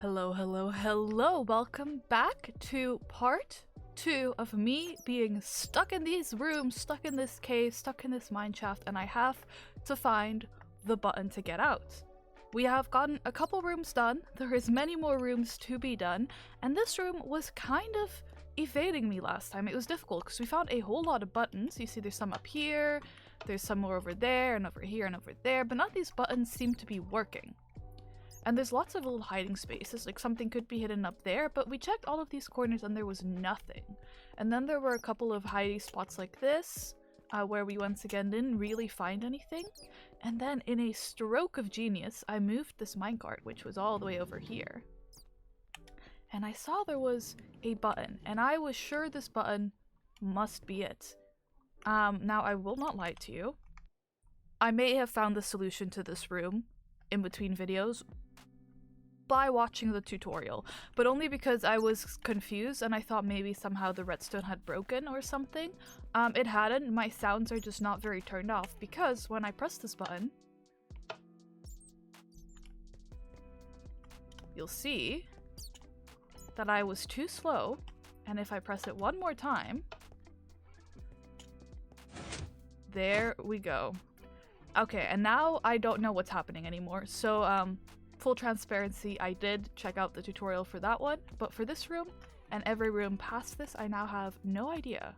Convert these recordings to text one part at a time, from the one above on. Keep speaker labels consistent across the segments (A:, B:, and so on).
A: Hello, hello, hello. Welcome back to part 2 of me being stuck in these rooms, stuck in this cave, stuck in this mine shaft, and I have to find the button to get out. We have gotten a couple rooms done, there is many more rooms to be done, and this room was kind of evading me last time. It was difficult because we found a whole lot of buttons. You see there's some up here, there's some more over there, and over here, and over there, but none of these buttons seem to be working. And there's lots of little hiding spaces, like something could be hidden up there, but we checked all of these corners and there was nothing. And then there were a couple of hiding spots like this, where we once again didn't really find anything. And then in a stroke of genius, I moved this minecart, which was all the way over here. And I saw there was a button, and I was sure this button must be it. Now I will not lie to you. I may have found the solution to this room in between videos by watching the tutorial, but only because I was confused and I thought maybe somehow the redstone had broken or something. It hadn't. My sounds are just not very turned off because when I press this button, you'll see that I was too slow, and if I press it one more time, there we go. Okay, and now I don't know what's happening anymore, so full transparency, I did check out the tutorial for that one, but for this room and every room past this, I now have no idea.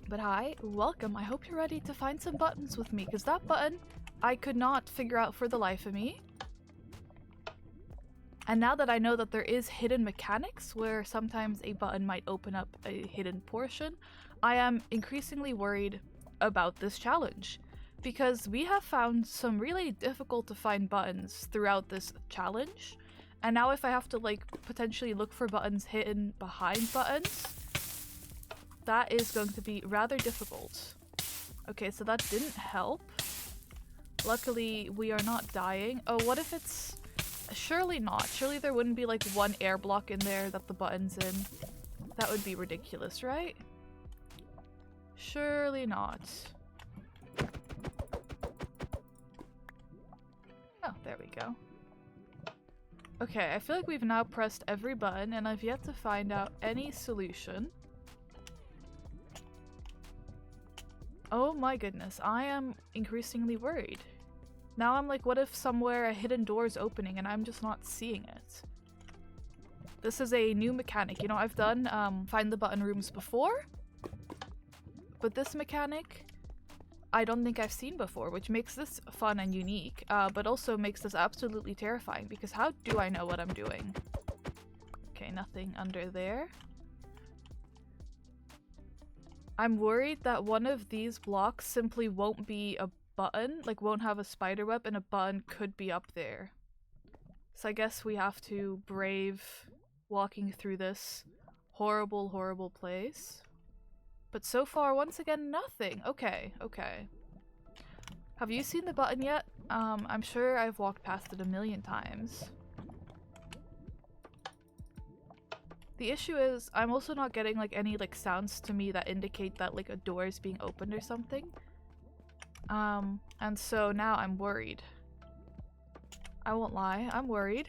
A: But hi, welcome. I hope you're ready to find some buttons with me, because that button I could not figure out for the life of me. And now that I know that there is hidden mechanics where sometimes a button might open up a hidden portion, I am increasingly worried about this challenge. Because we have found some really difficult to find buttons throughout this challenge, and now if I have to like potentially look for buttons hidden behind buttons, that is going to be rather difficult. Okay, so that didn't help. Luckily we are not dying. Oh, what if it's... Surely not. Surely there wouldn't be like one air block in there that the button's in. That would be ridiculous, right? Surely not. Oh, there we go. Okay, I feel like we've now pressed every button and I've yet to find out any solution. Oh my goodness, I am increasingly worried. Now I'm like, what if somewhere a hidden door is opening and I'm just not seeing it? This is a new mechanic. You know, I've done find the button rooms before, but this mechanic I don't think I've seen before, which makes this fun and unique, but also makes this absolutely terrifying, because how do I know what I'm doing? Okay, nothing under there. I'm worried that one of these blocks simply won't be a button, like won't have a spider web, and a button could be up there. So I guess we have to brave walking through this horrible, horrible place. But so far, once again, nothing. Okay, okay. Have you seen the button yet? I'm sure I've walked past it a million times. The issue is, I'm also not getting like any like sounds to me that indicate that like a door is being opened or something. And so now I'm worried. I won't lie, I'm worried.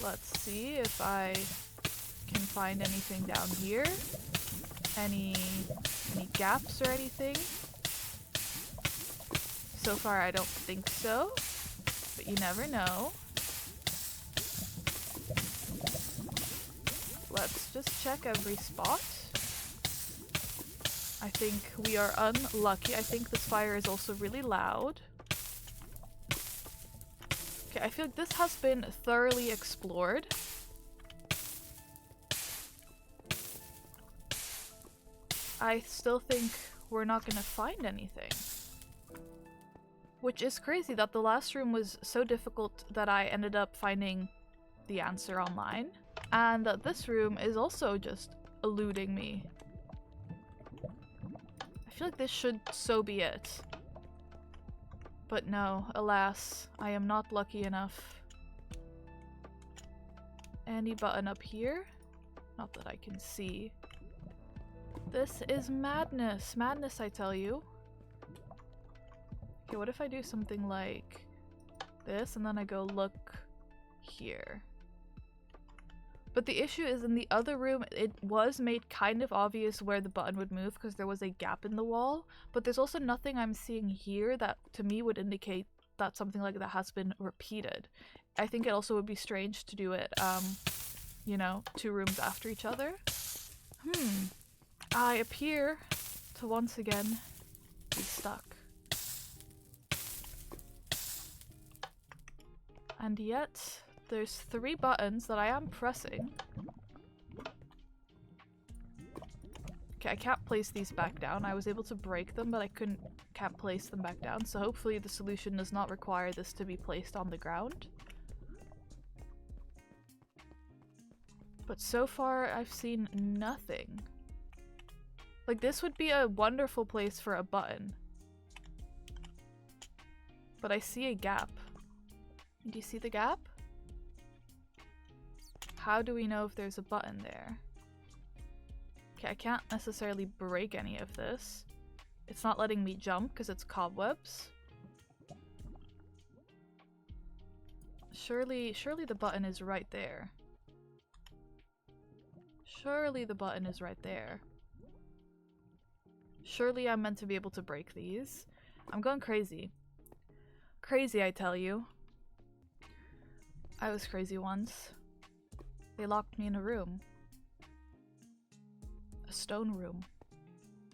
A: Let's see if I can find anything down here. Any gaps or anything? So far I don't think so, but you never know. Let's just check every spot. I think we are unlucky. I think this fire is also really loud. Okay, I feel like this has been thoroughly explored. I still think we're not gonna find anything. Which is crazy that the last room was so difficult that I ended up finding the answer online. And that this room is also just eluding me. I feel like this should so be it. But no, alas, I am not lucky enough. Any button up here? Not that I can see. This is madness. Madness, I tell you. Okay, what if I do something like this, and then I go look here. But the issue is in the other room, it was made kind of obvious where the button would move because there was a gap in the wall, but there's also nothing I'm seeing here that to me would indicate that something like that has been repeated. I think it also would be strange to do it, you know, 2 rooms after each other. I appear to once again be stuck. And yet, there's 3 buttons that I am pressing. Okay, I can't place these back down. I was able to break them, but I can't place them back down. So hopefully the solution does not require this to be placed on the ground. But so far, I've seen nothing. Like, this would be a wonderful place for a button. But I see a gap. Do you see the gap? How do we know if there's a button there? Okay, I can't necessarily break any of this. It's not letting me jump because it's cobwebs. Surely the button is right there. Surely the button is right there. Surely I'm meant to be able to break these. I'm going crazy. Crazy, I tell you. I was crazy once. They locked me in a room. A stone room.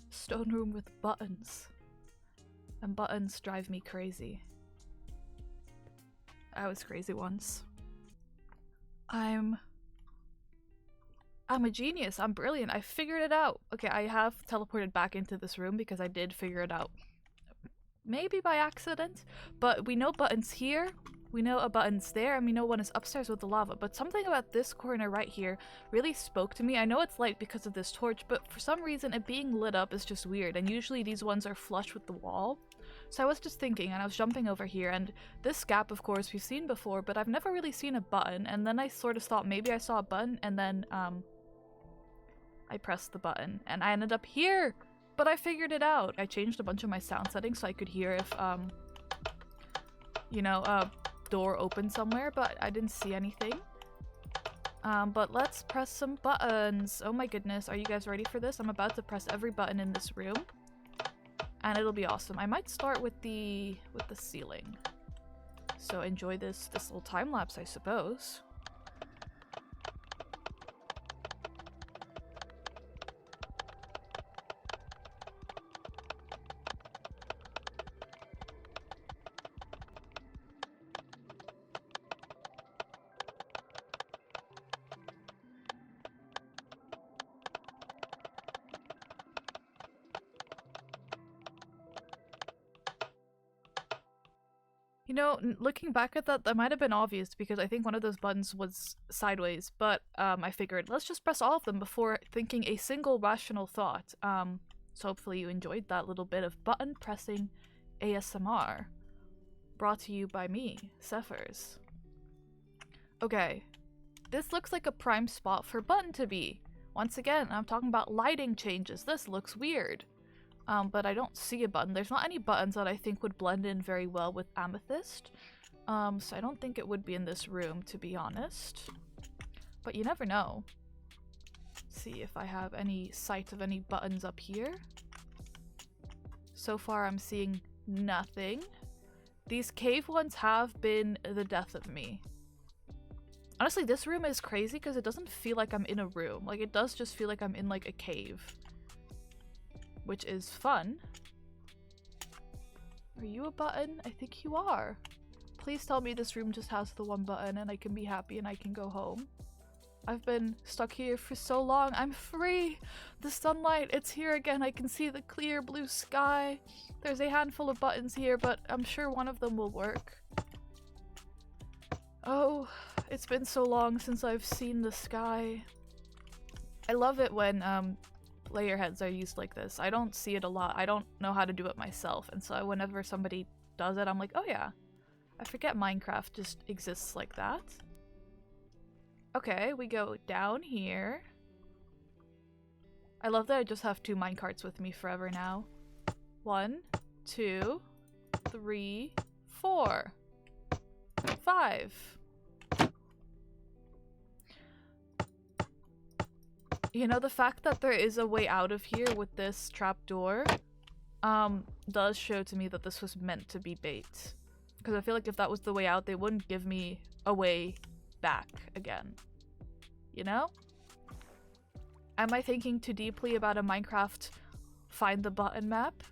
A: A stone room with buttons. And buttons drive me crazy. I was crazy once. I'm a genius. I'm brilliant. I figured it out. Okay, I have teleported back into this room because I did figure it out. Maybe by accident, but we know buttons here, we know a button's there, and we know one is upstairs with the lava, but something about this corner right here really spoke to me. I know it's light because of this torch, but for some reason it being lit up is just weird, and usually these ones are flush with the wall. So I was just thinking, and I was jumping over here, and this gap, of course, we've seen before, but I've never really seen a button, and then I sort of thought maybe I saw a button, and then, I pressed the button, and I ended up here! But I figured it out! I changed a bunch of my sound settings so I could hear if, you know, a door opened somewhere, but I didn't see anything. But let's press some buttons! Oh my goodness, are you guys ready for this? I'm about to press every button in this room. And it'll be awesome. I might start with the ceiling. So enjoy this little time lapse, I suppose. You know, looking back at that, that might have been obvious because I think one of those buttons was sideways, but I figured let's just press all of them before thinking a single rational thought. So hopefully you enjoyed that little bit of button pressing ASMR. Brought to you by me, Zephyrs. Okay, this looks like a prime spot for button to be. Once again, I'm talking about lighting changes. This looks weird. But I don't see a button. There's not any buttons that I think would blend in very well with amethyst. So I don't think it would be in this room, to be honest. But you never know. Let's see if I have any sight of any buttons up here. So far I'm seeing nothing. These cave ones have been the death of me. Honestly, this room is crazy because it doesn't feel like I'm in a room. Like, it does just feel like I'm in, like, a cave. Which is fun. Are you a button? I think you are. Please tell me this room just has the one button and I can be happy and I can go home. I've been stuck here for so long. I'm free! The sunlight, it's here again. I can see the clear blue sky. There's a handful of buttons here, but I'm sure one of them will work. Oh, it's been so long since I've seen the sky. I love it when, layer heads are used like this. I don't see it a lot. I don't know how to do it myself, and so whenever somebody does it, I'm like, oh yeah. I forget Minecraft just exists like that. Okay, we go down here. I love that I just have 2 minecarts with me forever now. 1, 2, 3, 4. 5. You know, the fact that there is a way out of here with this trapdoor does show to me that this was meant to be bait. Because I feel like if that was the way out, they wouldn't give me a way back again. You know? Am I thinking too deeply about a Minecraft find the button map?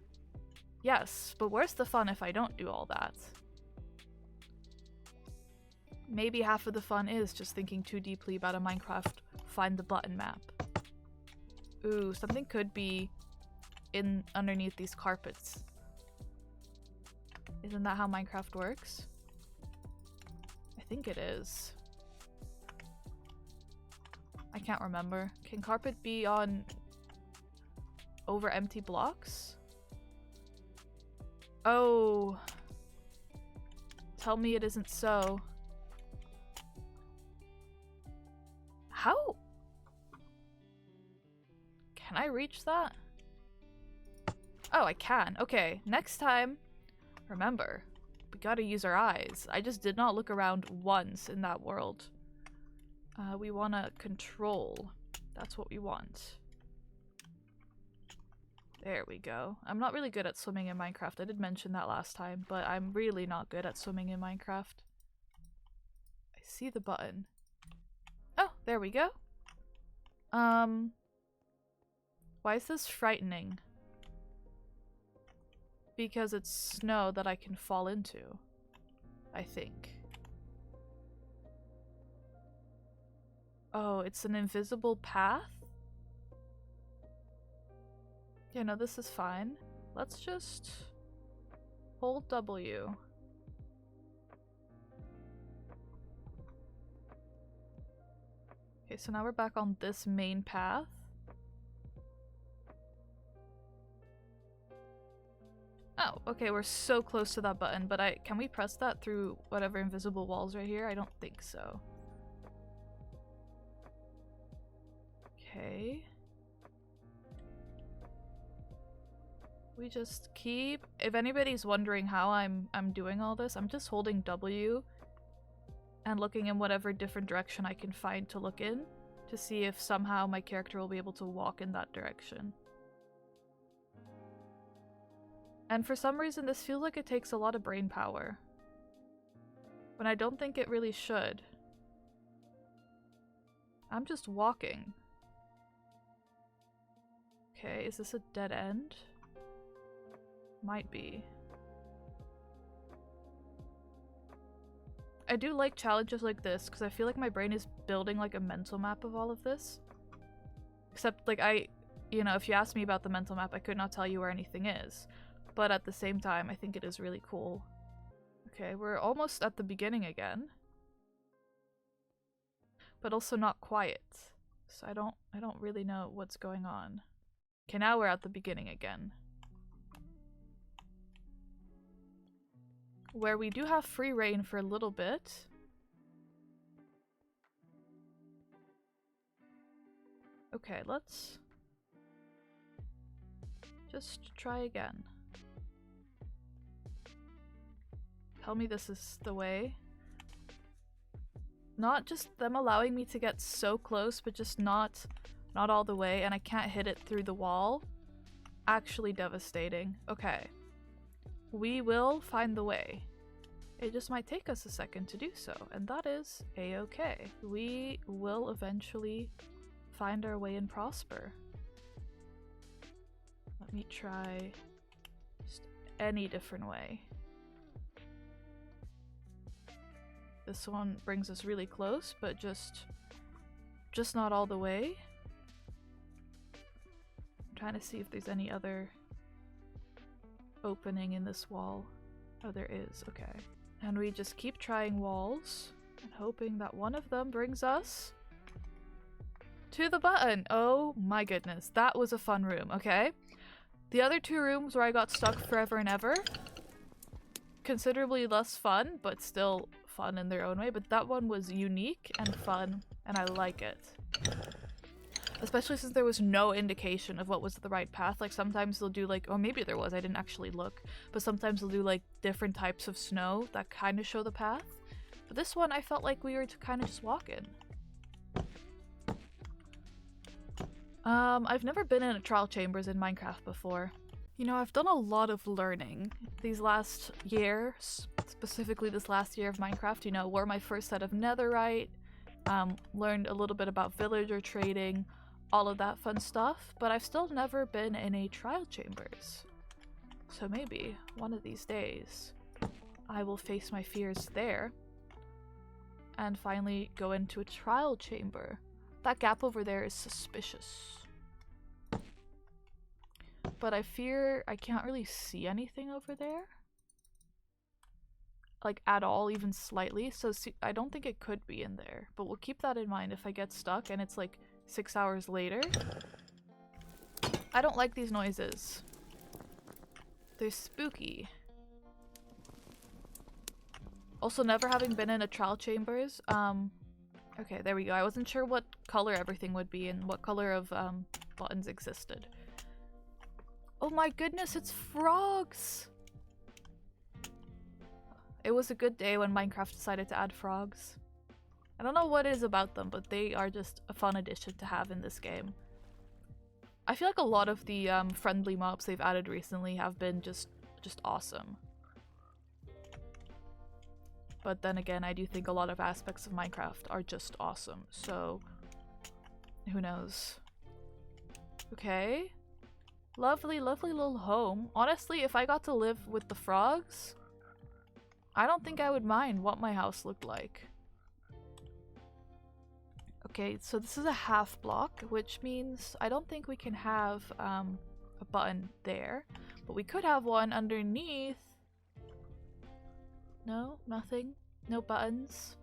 A: Yes, but where's the fun if I don't do all that? Maybe half of the fun is just thinking too deeply about a Minecraft find the button map. Ooh, something could be in underneath these carpets. Isn't that how Minecraft works? I think it is. I can't remember. Can carpet be on over empty blocks? Oh. Tell me it isn't so. How? Can I reach that? Oh, I can. Okay, next time, remember, we gotta use our eyes. I just did not look around once in that world. We wanna control. That's what we want. There we go. I'm not really good at swimming in Minecraft. I did mention that last time, but I'm really not good at swimming in Minecraft. I see the button. Oh, there we go. Why is this frightening? Because it's snow that I can fall into, I think. Oh, it's an invisible path? Yeah, no, this is fine. Let's just hold W. Okay, so now we're back on this main path. Oh, okay, we're so close to that button, but can we press that through whatever invisible walls right here? I don't think so. Okay. We just keep... If anybody's wondering how I'm doing all this, I'm just holding W and looking in whatever different direction I can find to look in to see if somehow my character will be able to walk in that direction. And for some reason this feels like it takes a lot of brain power, when I don't think it really should. I'm just walking. Okay, is this a dead end? Might be. I do like challenges like this because I feel like my brain is building like a mental map of all of this. Except like you know, if you ask me about the mental map, I could not tell you where anything is. But at the same time, I think it is really cool. Okay, we're almost at the beginning again. But also not quite. So I don't really know what's going on. Okay, now we're at the beginning again. Where we do have free reign for a little bit. Okay, let's just try again. Tell me this is the way. Not just them allowing me to get so close, but just not all the way, and I can't hit it through the wall. Actually devastating. Okay. We will find the way. It just might take us a second to do so, and that is a-okay. We will eventually find our way and prosper. Let me try just any different way. This one brings us really close, but just not all the way. I'm trying to see if there's any other opening in this wall. Oh, there is. Okay. And we just keep trying walls and hoping that one of them brings us to the button. Oh my goodness. That was a fun room, okay? The other two rooms where I got stuck forever and ever, considerably less fun, but still fun in their own way. But that one was unique and fun, and I like it. Especially since there was no indication of what was the right path. Like sometimes they'll do like, or maybe there was, I didn't actually look, but sometimes they'll do like different types of snow that kind of show the path. But this one I felt like we were to kind of just walk in. I've never been in a trial chambers in Minecraft before. You know, I've done a lot of learning these last years, specifically this last year of Minecraft. You know, wore my first set of netherite, learned a little bit about villager trading, all of that fun stuff, but I've still never been in a trial chambers. So maybe one of these days I will face my fears there and finally go into a trial chamber. That gap over there is suspicious. But I fear I can't really see anything over there. Like at all, even slightly. So I don't think it could be in there. But we'll keep that in mind if I get stuck and it's like 6 hours later. I don't like these noises. They're spooky. Also, never having been in a trial chambers, okay, there we go. I wasn't sure what color everything would be and what color of buttons existed. Oh my goodness, it's frogs! It was a good day when Minecraft decided to add frogs. I don't know what it is about them, but they are just a fun addition to have in this game. I feel like a lot of the friendly mobs they've added recently have been just awesome. But then again, I do think a lot of aspects of Minecraft are just awesome, so who knows. Okay. Lovely, lovely little home. Honestly, if I got to live with the frogs, I don't think I would mind what my house looked like. Okay, so this is a half block, which means I don't think we can have a button there, but we could have one underneath. No, nothing. No buttons.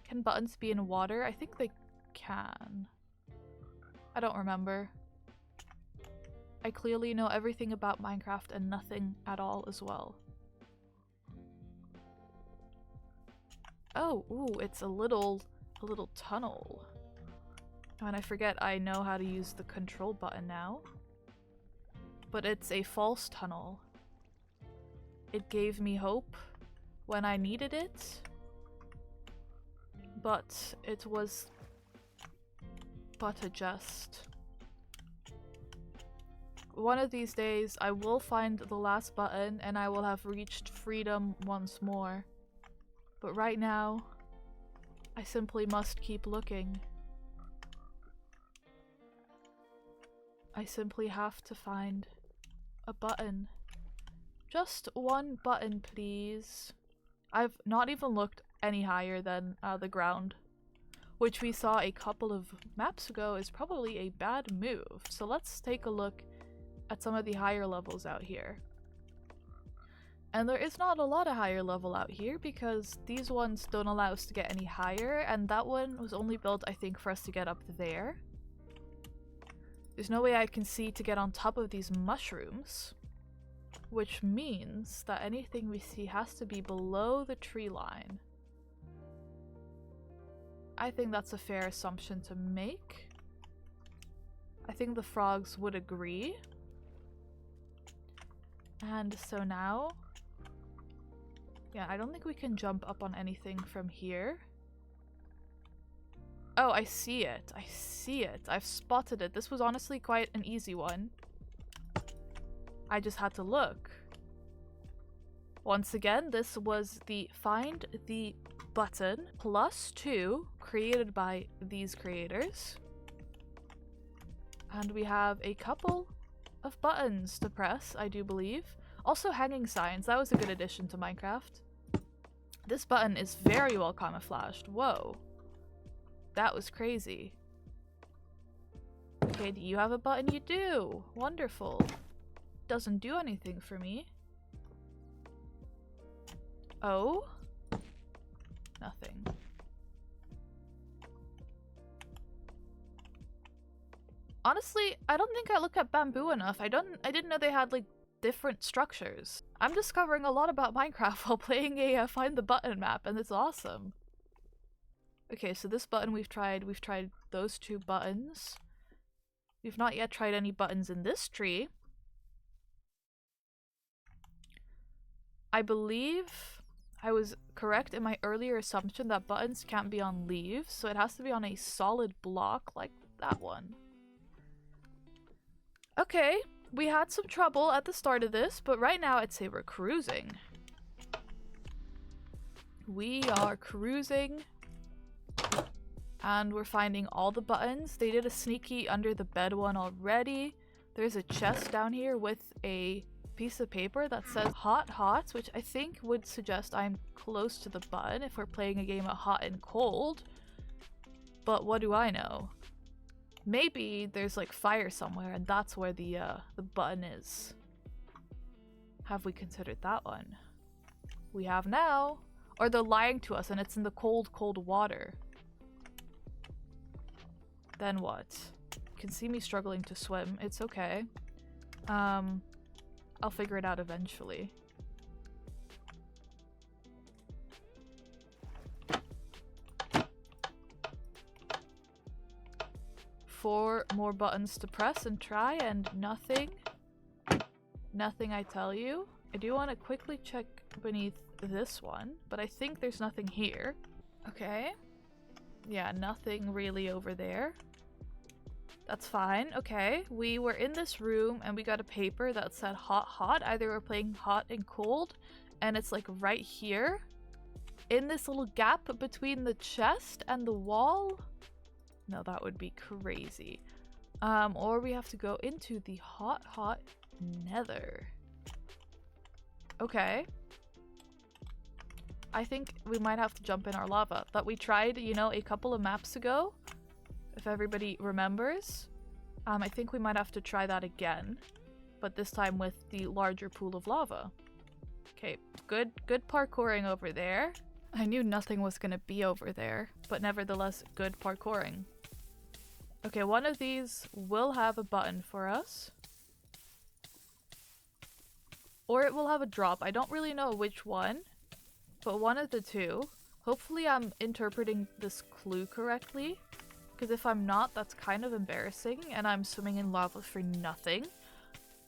A: Can buttons be in water? I think they can. I don't remember. I clearly know everything about Minecraft and nothing at all as well. Oh, ooh, it's a little tunnel. And I forget I know how to use the control button now. But it's a false tunnel. It gave me hope when I needed it, but it was but a jest. One of these days I will find the last button and I will have reached freedom once more. But right now, I simply must keep looking. I simply have to find a button. Just one button, please. I've not even looked any higher than the ground, which we saw a couple of maps ago is probably a bad move. So let's take a look at some of the higher levels out here. And there is not a lot of higher level out here because these ones don't allow us to get any higher, and that one was only built, I think, for us to get up there. There's no way I can see to get on top of these mushrooms, which means that anything we see has to be below the tree line. I think that's a fair assumption to make. I think the frogs would agree. And so now, yeah, I don't think we can jump up on anything from here. Oh, I see it. I see it. I've spotted it. This was honestly quite an easy one. I just had to look. Once again, this was the find the button +2 created by these creators. And we have a couple of buttons to press, I do believe. Also hanging signs. That was a good addition to Minecraft. This button is very well camouflaged. Whoa. That was crazy. Okay, do you have a button? You do! Wonderful. Doesn't do anything for me. Oh? Nothing. Honestly, I don't think I look at bamboo enough. I didn't know they had like different structures. I'm discovering a lot about Minecraft while playing a find the button map, and it's awesome. Okay, so this button we've tried those two buttons. We've not yet tried any buttons in this tree. I believe I was correct in my earlier assumption that buttons can't be on leaves, so it has to be on a solid block like that one. Okay, we had some trouble at the start of this, but right now I'd say we're cruising. We are cruising. And we're finding all the buttons. They did a sneaky under the bed one already. There's a chest down here with a piece of paper that says hot hot, which I think would suggest I'm close to the button if we're playing a game of hot and cold. But what do I know? Maybe there's like fire somewhere and that's where the button is. Have we considered that one? We have now. Or they're lying to us and it's in the cold, cold water. Then what? You can see me struggling to swim. It's okay. I'll figure it out eventually. Four more buttons to press and try, and nothing. Nothing, I tell you. I do want to quickly check beneath this one, but I think there's nothing here. Okay. Yeah, nothing really over there. That's fine. Okay, we were in this room and we got a paper that said hot hot. Either we're playing hot and cold, and it's like right here in this little gap between the chest and the wall. No, that would be crazy. Or we have to go into the hot hot nether. Okay. I think we might have to jump in our lava that we tried, you know, a couple of maps ago. If everybody remembers. I think we might have to try that again. But this time with the larger pool of lava. Okay, good parkouring over there. I knew nothing was gonna be over there, but nevertheless, good parkouring. Okay, one of these will have a button for us. Or it will have a drop. I don't really know which one, but one of the two. Hopefully I'm interpreting this clue correctly. Because if I'm not, that's kind of embarrassing, and I'm swimming in lava for nothing.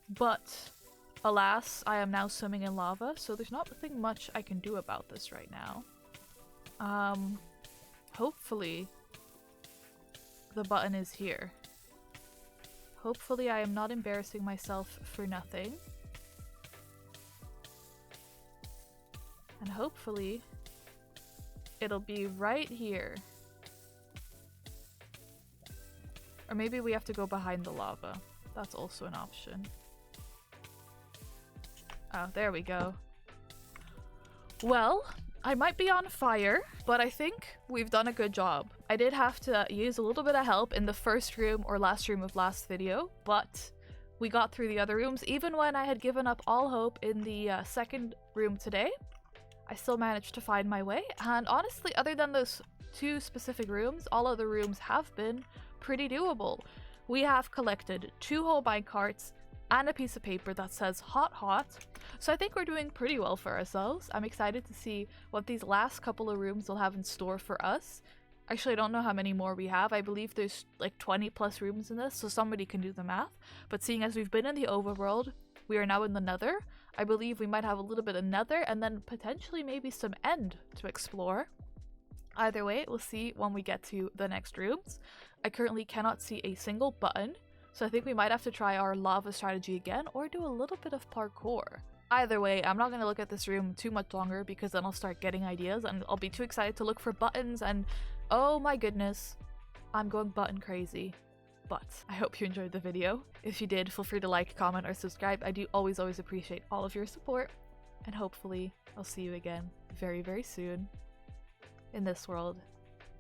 A: But, alas, I am now swimming in lava, so there's nothing much I can do about this right now. Hopefully, the button is here. Hopefully I am not embarrassing myself for nothing. And hopefully, it'll be right here. Or maybe we have to go behind the lava. That's also an option. Oh, there we go. Well, I might be on fire, but I think we've done a good job. I did have to use a little bit of help in the first room or last room of last video, but we got through the other rooms. Even when I had given up all hope in the second room today, I still managed to find my way. And honestly, other than those two specific rooms, all other rooms have been pretty doable. We have collected 2 whole minecarts and a piece of paper that says hot hot, so I think we're doing pretty well for ourselves. I'm excited to see what these last couple of rooms will have in store for us. Actually, I don't know how many more we have. I believe there's like 20 plus rooms in this, so somebody can do the math. But seeing as we've been in the overworld, we are now in the nether. I believe we might have a little bit of nether and then potentially maybe some end to explore. Either way, we'll see when we get to the next rooms. I currently cannot see a single button, so I think we might have to try our lava strategy again or do a little bit of parkour. Either way, I'm not going to look at this room too much longer because then I'll start getting ideas and I'll be too excited to look for buttons and oh my goodness, I'm going button crazy. But I hope you enjoyed the video. If you did, feel free to like, comment, or subscribe. I do always appreciate all of your support, and hopefully I'll see you again very, very soon in this world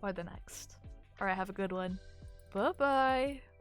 A: or the next. Alright, have a good one. Bye-bye!